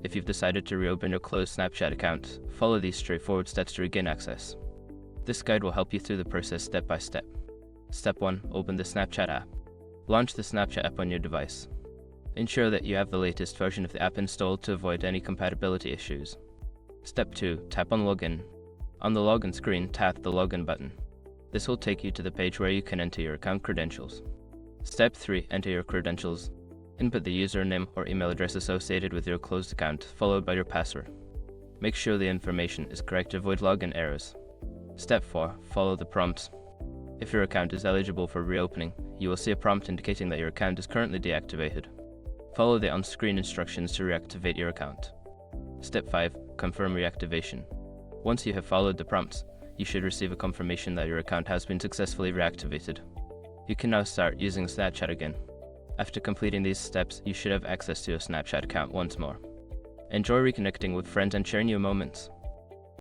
If you've decided to reopen your closed Snapchat account, follow these straightforward steps to regain access. This guide will help you through the process step by step. Step 1. Open the Snapchat app. Launch the Snapchat app on your device. Ensure that you have the latest version of the app installed to avoid any compatibility issues. Step 2. Tap on Login. On the login screen, tap the Login button. This will take you to the page where you can enter your account credentials. Step 3. Enter your credentials. Input the username or email address associated with your closed account, followed by your password. Make sure the information is correct to avoid login errors. Step 4. Follow the prompts. If your account is eligible for reopening, you will see a prompt indicating that your account is currently deactivated. Follow the on-screen instructions to reactivate your account. Step 5. Confirm reactivation. Once you have followed the prompts, you should receive a confirmation that your account has been successfully reactivated. You can now start using Snapchat again. After completing these steps, you should have access to your Snapchat account once more. Enjoy reconnecting with friends and sharing your moments.